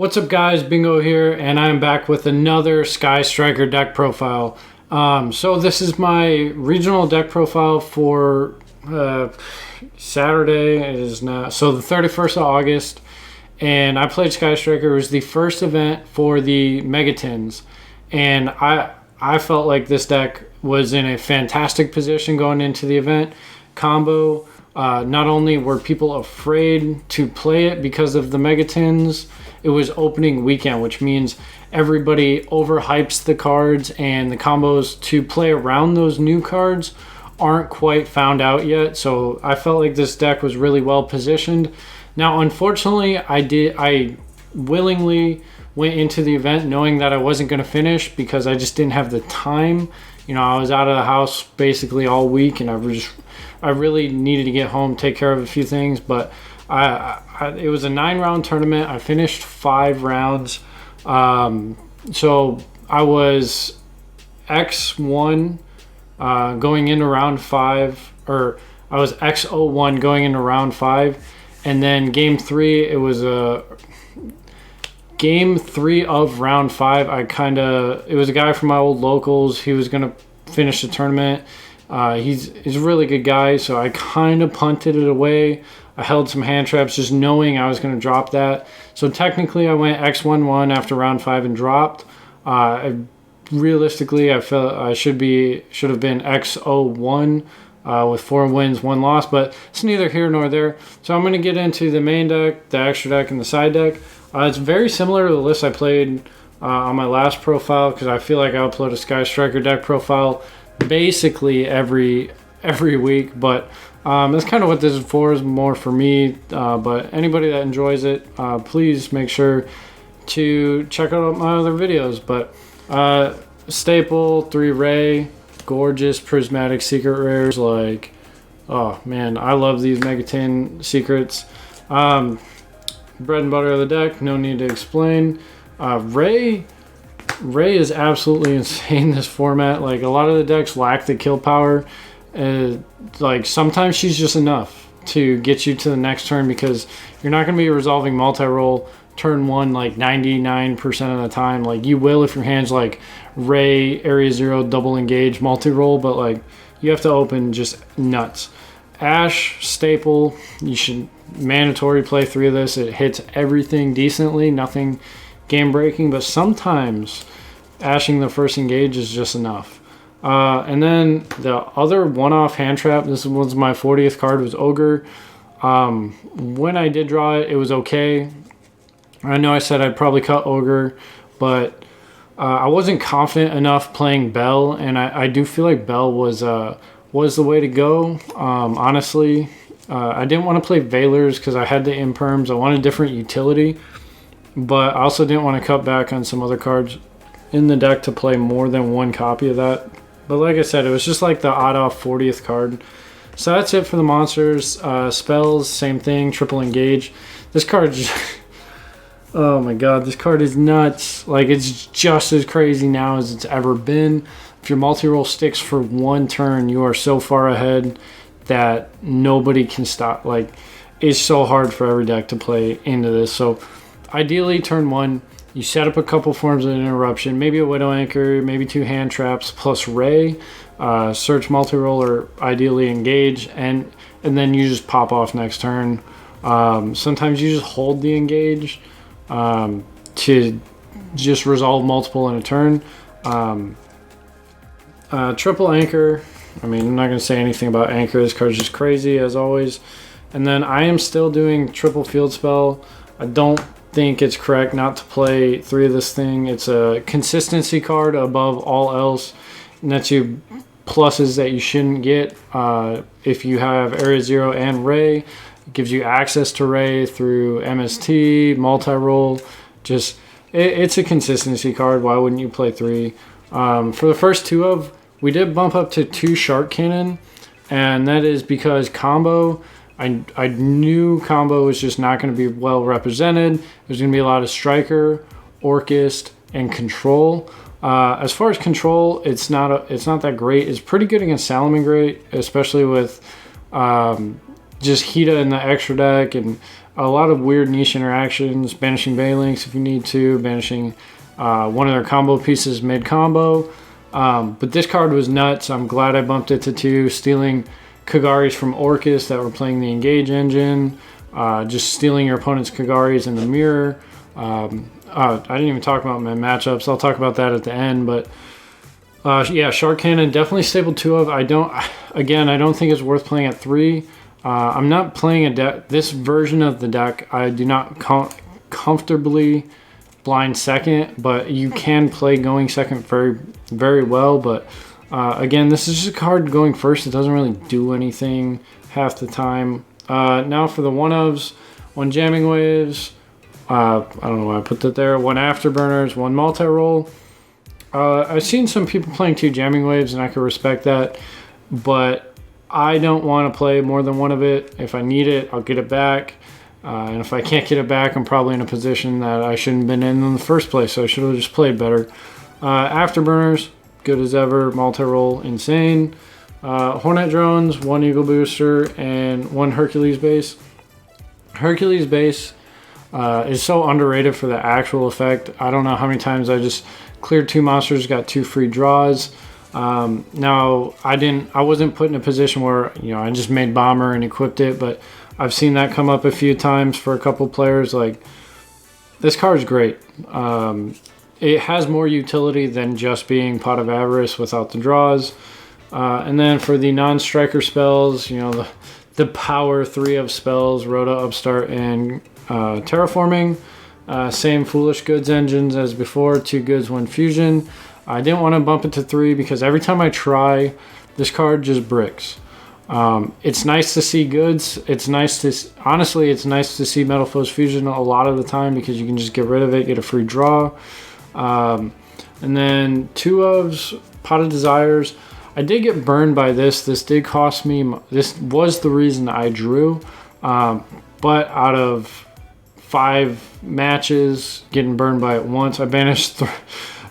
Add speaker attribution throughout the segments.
Speaker 1: What's up guys, Bingo here, and I'm back with another Sky Striker deck profile. So this is my regional deck profile for Saturday. It is now, so the 31st of August, and I played Sky Striker. It was the first event for the Megatins, and I felt like this deck was in a fantastic position going into the event. Combo, not only were people afraid to play it because of the Megatins, it was opening weekend, which means everybody overhypes the cards, and the combos to play around those new cards aren't quite found out yet. So I felt like this deck was really well positioned. Now, unfortunately, I willingly went into the event knowing that I wasn't going to finish because I just didn't have the time. You know, I was out of the house basically all week, and I really needed to get home, take care of a few things, but it was a 9-round tournament. I finished 5 rounds. So I was X1 going into round 5, or I was X01 going into round 5. And then game 3, it was game 3 of round 5. It was a guy from my old locals. He was going to finish the tournament. He's a really good guy, so I kind of punted it away. I held some hand traps just knowing I was going to drop that. So technically I went X11 after round 5 and dropped. Realistically, I felt I should have been X01 with 4 wins, 1 loss, but it's neither here nor there. So I'm going to get into the main deck, the extra deck, and the side deck. It's very similar to the list I played on my last profile, because I feel like I upload a Sky Striker deck profile basically every week, but that's kind of what this is for, is more for me, but anybody that enjoys it, please make sure to check out my other videos. But staple 3 Ray, gorgeous prismatic secret rares, like, oh man, I love these Megatin secrets. Bread and butter of the deck, no need to explain. Ray is absolutely insane this format. Like, a lot of the decks lack the kill power. Like, sometimes she's just enough to get you to the next turn, because you're not going to be resolving multi-roll turn 1 like 99% of the time. Like, you will if your hand's like Ray, Area 0, double engage, multi-roll, but like, you have to open just nuts. Ash, staple, you should mandatory play 3 of this. It hits everything decently, nothing game breaking, but sometimes ashing the first engage is just enough. And then the other one-off hand trap, this was my 40th card, was Ogre. When I did draw it, it was okay. I know I said I'd probably cut Ogre, but I wasn't confident enough playing Bell, and I do feel like Bell was the way to go. Honestly, I didn't want to play Veilers because I had the imperms. I wanted different utility, but I also didn't want to cut back on some other cards in the deck to play more than 1 copy of that. But like I said, it was just like the odd-off 40th card. So that's it for the monsters. Spells, same thing, triple engage. This card just... oh my god, this card is nuts. Like, it's just as crazy now as it's ever been. If your multi-roll sticks for 1 turn, you are so far ahead that nobody can stop. Like, it's so hard for every deck to play into this. So ideally, turn 1, you set up a couple forms of interruption, maybe a Widow Anchor, maybe 2 hand traps, plus Ray, search multi-roll, or ideally engage, and then you just pop off next turn. Sometimes you just hold the engage to just resolve multiple in a turn. Triple Anchor, I mean, I'm not going to say anything about Anchor. This card's just crazy, as always. And then I am still doing triple field spell. I don't think it's correct not to play 3 of this thing. It's a consistency card above all else, and that's you pluses that you shouldn't get. If you have Area 0 and Ray, it gives you access to Ray through MST, multi-roll. Just, it's a consistency card. Why wouldn't you play 3? For the first 2 we did bump up to 2 Shark Cannon, and that is because combo, I knew combo was just not going to be well represented. There's going to be a lot of Striker, Orchist, and Control. As far as Control, it's not that great. It's pretty good against Salamangreat, especially with just Hita in the extra deck, and a lot of weird niche interactions, banishing Banelinks if you need to, banishing one of their combo pieces mid-combo. But this card was nuts. I'm glad I bumped it to 2, stealing Kagaris from Orcus that were playing the Engage engine, just stealing your opponent's Kagaris in the mirror. I didn't even talk about my matchups. I'll talk about that at the end, but yeah, Shark Cannon definitely stable 2 of. I don't think it's worth playing at 3. I'm not playing a deck. This version of the deck, I do not comfortably blind second, but you can play going second very, very well. But again, this is just a card going first. It doesn't really do anything half the time. Now for the 1-ofs, 1 Jamming Waves. I don't know why I put that there. 1 Afterburners, 1 Multi-Roll. I've seen some people playing 2 Jamming Waves, and I can respect that. But I don't want to play more than 1 of it. If I need it, I'll get it back. And if I can't get it back, I'm probably in a position that I shouldn't have been in the first place, so I should have just played better. Afterburners, good as ever. Multi-roll, insane. Hornet Drones, 1 Eagle Booster, and 1 Hercules Base. Hercules Base is so underrated for the actual effect. I don't know how many times I just cleared 2 monsters, got 2 free draws. Now I wasn't put in a position where, I just made Bomber and equipped it, but I've seen that come up a few times for a couple players. Like, this card's great. It has more utility than just being Pot of Avarice without the draws. And then for the non-striker spells, the power 3 of spells, Rhoda, Upstart, and Terraforming. Same Foolish Goods engines as before, 2 goods, 1 fusion. I didn't want to bump it to 3 because every time I try, this card just bricks. It's nice to see goods. It's nice to see Metal Foes Fusion a lot of the time because you can just get rid of it, get a free draw. And then 2-ofs, Pot of Desires. I did get burned by this. This did cost me. This was the reason I drew. But out of 5 matches, getting burned by it once, I banished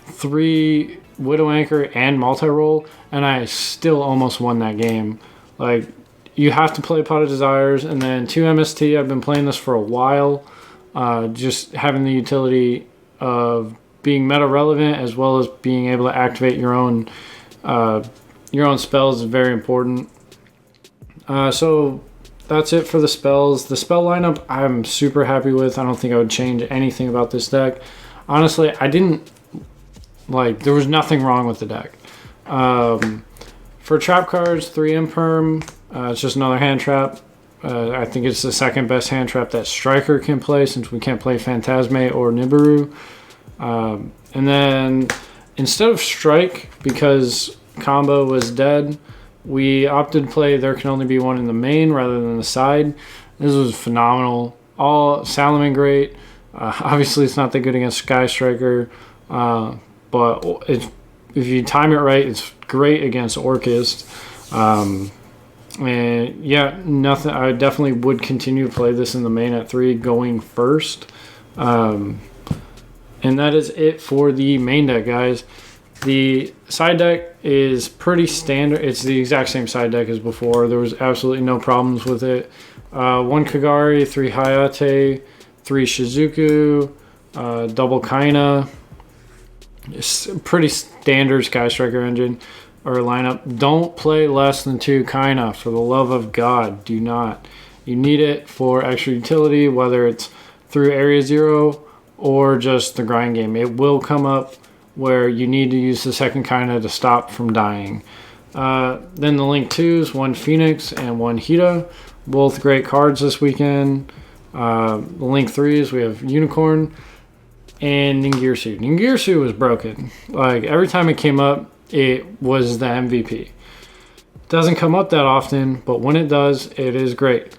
Speaker 1: 3 Widow Anchor and Multi-Roll, and I still almost won that game. Like, you have to play Pot of Desires, and then 2 MST. I've been playing this for a while. Just having the utility of being meta relevant as well as being able to activate your own spells is very important. So that's it for the spells. The spell lineup I'm super happy with. I don't think I would change anything about this deck. Honestly, there was nothing wrong with the deck. For trap cards, 3 Imperm. It's just another hand trap. I think it's the second best hand trap that Striker can play since we can't play Phantasme or Nibiru. And then instead of Strike, because combo was dead, we opted to play There Can Only Be One in the main rather than the side. This was phenomenal. All Salaman great. Obviously, it's not that good against Sky Striker, but if you time it right, it's great against Orcust. And yeah, nothing. I definitely would continue to play this in the main at 3 going first. And that is it for the main deck, guys. The side deck is pretty standard. It's the exact same side deck as before. There was absolutely no problems with it. 1 Kagari, 3 Hayate, 3 Shizuku, double Kaina. It's pretty standard Sky Striker engine or lineup. Don't play less than 2 Kaina, for the love of God. Do not. You need it for extra utility, whether it's through Area 0 or just the grind game. It will come up where you need to use the second Kaina to stop from dying. Then the Link 2s, 1 Phoenix and 1 Hida. Both great cards this weekend. The Link 3s, we have Unicorn and Ningirsu. Ningirsu was broken. Like, every time it came up, it was the MVP. Doesn't come up that often, but when it does, it is great.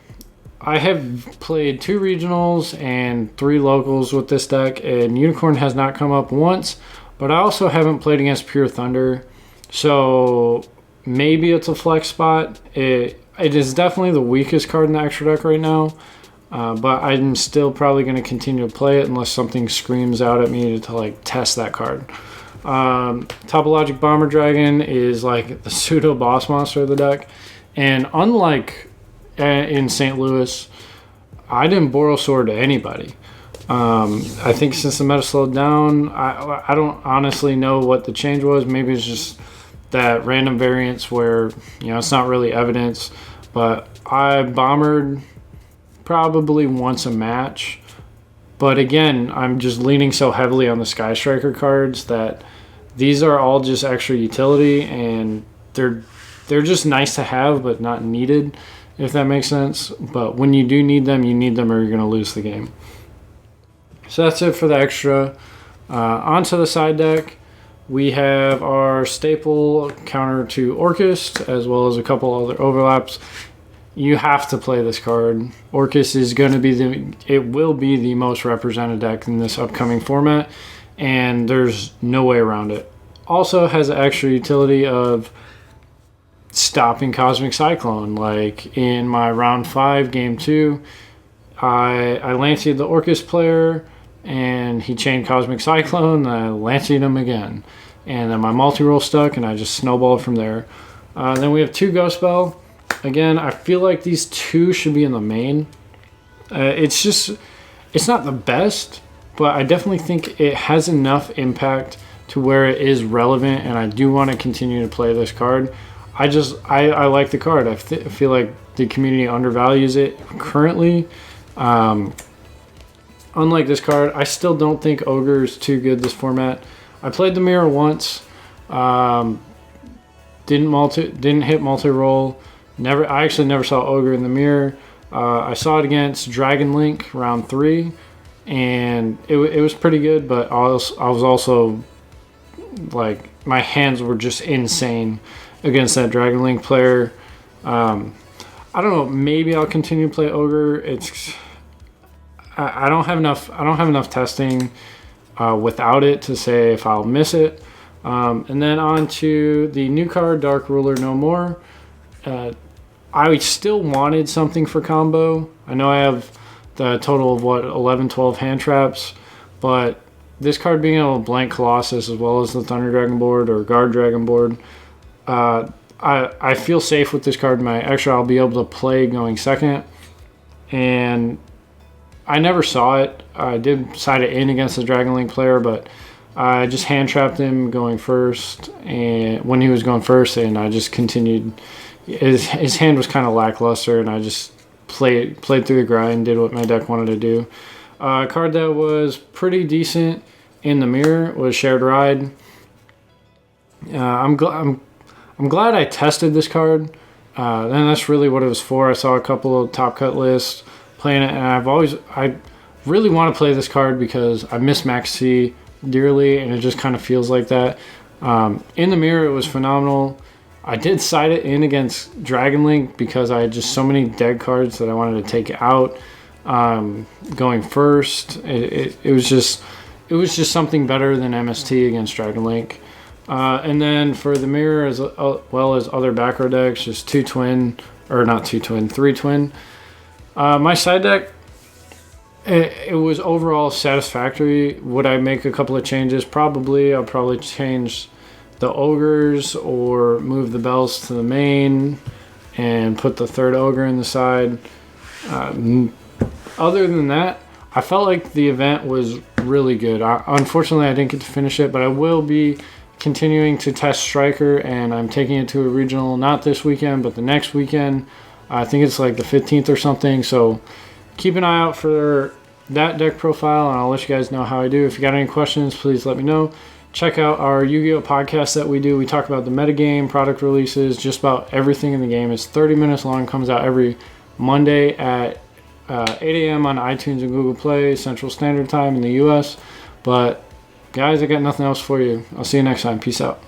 Speaker 1: I have played 2 regionals and 3 locals with this deck, and Unicorn has not come up once, but I also haven't played against Pure Thunder, so maybe it's a flex spot. It is definitely the weakest card in the extra deck right now, but I'm still probably going to continue to play it unless something screams out at me to test that card. Topologic Bomber Dragon is like the pseudo boss monster of the deck, and unlike in St. Louis, I didn't borrow sword to anybody. I think since the meta slowed down, I don't honestly know what the change was. Maybe it's just that random variance where, it's not really evidence. But I bombered probably once a match. But again, I'm just leaning so heavily on the Sky Striker cards that these are all just extra utility, and they're just nice to have but not needed, if that makes sense. But when you do need them, you need them or you're going to lose the game. So that's it for the extra. Onto the side deck, we have our staple counter to Orcust, as well as a couple other overlaps. You have to play this card. Orcust is going to be it will be the most represented deck in this upcoming format, and there's no way around it. Also has the extra utility of stopping Cosmic Cyclone. Like in my round 5, game 2, I Lanced the Orcust player, and he chained Cosmic Cyclone, and I Lanced him again. And then my multi-roll stuck, and I just snowballed from there. Then we have 2 Ghost Bell. Again, I feel like these 2 should be in the main. It's not the best, but I definitely think it has enough impact to where it is relevant, and I do want to continue to play this card. I like the card. I feel like the community undervalues it currently. Unlike this card, I still don't think Ogre is too good this format. I played the mirror once. Didn't hit multi-roll. I actually never saw Ogre in the mirror. I saw it against Dragon Link round 3, and it was pretty good, but I was also like, my hands were just insane against that Dragon Link player. I don't know, maybe I'll continue to play Ogre. I don't have enough testing without it to say if I'll miss it. And then on to the new card, Dark Ruler No More. I still wanted something for combo. I know I have the total of 11, 12 hand traps, but this card being able to blank Colossus as well as the Thunder Dragon board or Guard Dragon board, I feel safe with this card. My extra I'll be able to play going second, and I never saw it. I did side it in against the Dragon Link player, but I just hand trapped him going first, and when he was going first, and I just continued. His hand was kind of lackluster, and I just played through the grind, did what my deck wanted to do. A card that was pretty decent in the mirror was Shared Ride. I'm glad I tested this card, and that's really what it was for. I saw a couple of top cut lists playing it, and I really want to play this card because I miss Max C dearly, and it just kind of feels like that. In the mirror, it was phenomenal. I did side it in against Dragon Link because I had just so many dead cards that I wanted to take out going first. It was just something better than MST against Dragon Link. And then for the mirror, as well as other back row decks, just 3 twin. My side deck, it was overall satisfactory. Would I make a couple of changes? Probably. I'll probably change the Ogres or move the bells to the main and put the 3rd Ogre in the side. Other than that, I felt like the event was really good. Unfortunately, I didn't get to finish it, but I will be continuing to test Striker, and I'm taking it to a regional, not this weekend, but the next weekend. I think it's like the 15th or something, so keep an eye out for that deck profile, and I'll let you guys know how I do. If you got any questions, please let me know. Check out our Yu-Gi-Oh! Podcast that we do. We talk about the metagame, product releases, just about everything in the game. It's 30 minutes long, comes out every Monday at 8 a.m. on iTunes and Google Play, Central Standard Time in the U.S. But, guys, I got nothing else for you. I'll see you next time. Peace out.